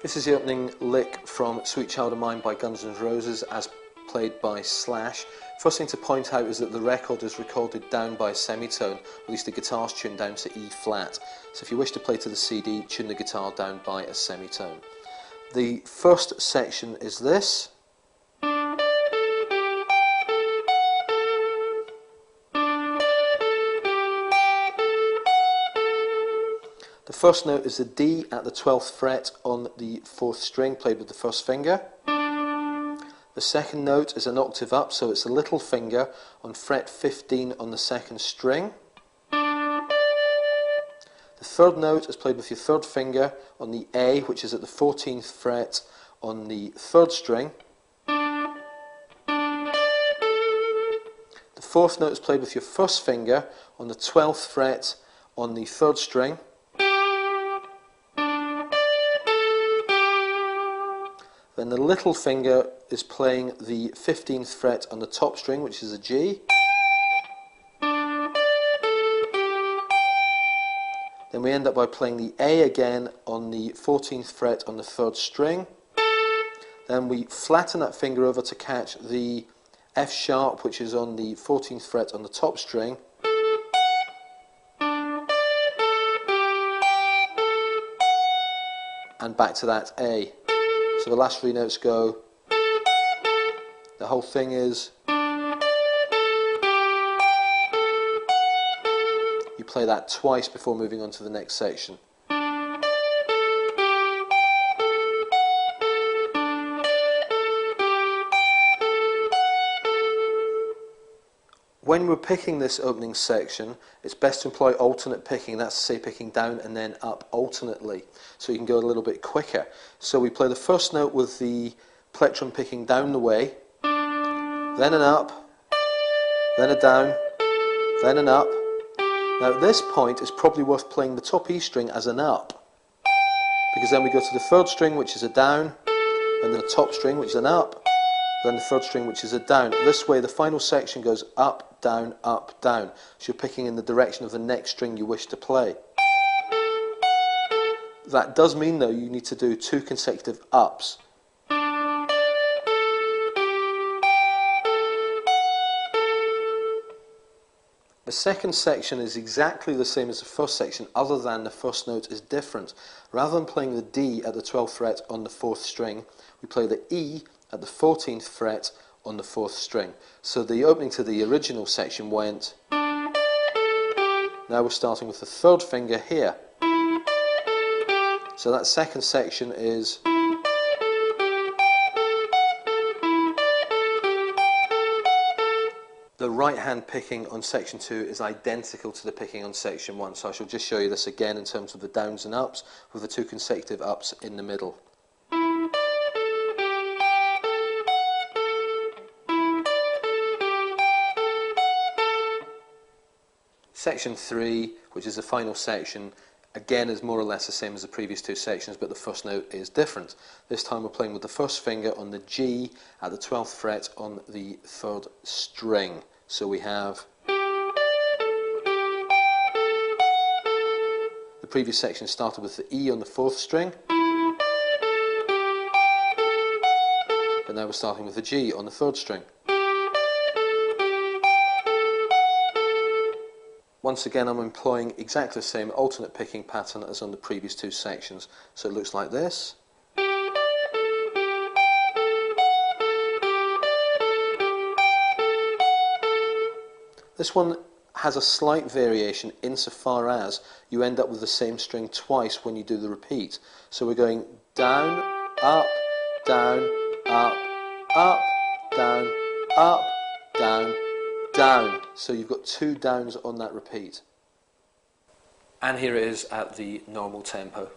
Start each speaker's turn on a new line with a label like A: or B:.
A: This is the opening lick from Sweet Child of Mine by Guns N' Roses as played by Slash. First thing to point out is that the record is recorded down by a semitone, at least the guitar's tuned down to E flat. So if you wish to play to the CD, tune the guitar down by a semitone. The first section is this. The first note is the D at the 12th fret on the 4th string, played with the first finger. The second note is an octave up, so it's a little finger on fret 15 on the 2nd string. The third note is played with your third finger on the A, which is at the 14th fret on the 3rd string. The fourth note is played with your first finger on the 12th fret on the 3rd string. Then the little finger is playing the 15th fret on the top string, which is a G. Then we end up by playing the A again on the 14th fret on the 3rd string. Then we flatten that finger over to catch the F sharp, which is on the 14th fret on the top string. And back to that A. So the last three notes go, the whole thing is, you play that twice before moving on to the next section. When we're picking this opening section, it's best to employ alternate picking. That's to say, picking down and then up alternately, so you can go a little bit quicker. So we play the first note with the plectrum picking down the way, then an up, then a down, then an up. Now at this point it's probably worth playing the top E string as an up, because then we go to the 3rd string, which is a down, and then the top string, which is an up, then the 3rd string, which is a down. This way the final section goes up, down, so you're picking in the direction of the next string you wish to play. That does mean though you need to do 2 consecutive ups. The second section is exactly the same as the first section, other than the first note is different. Rather than playing the D at the 12th fret on the 4th string, we play the E at the 14th fret on the 4th string. So the opening to the original section went, now we're starting with the 3rd finger here. So that second section is, the right hand picking on section 2 is identical to the picking on section 1, so I shall just show you this again in terms of the downs and ups, with the 2 consecutive ups in the middle. Section 3, which is the final section, again is more or less the same as the previous 2 sections, but the first note is different. This time we're playing with the first finger on the G at the 12th fret on the 3rd string. So we have, the previous section started with the E on the 4th string, but now we're starting with the G on the 3rd string. Once again, I'm employing exactly the same alternate picking pattern as on the previous 2 sections. So it looks like this. This one has a slight variation insofar as you end up with the same string twice when you do the repeat. So we're going down, up, down, up, up, down, up, down, down. So you've got 2 downs on that repeat. And here it is at the normal tempo.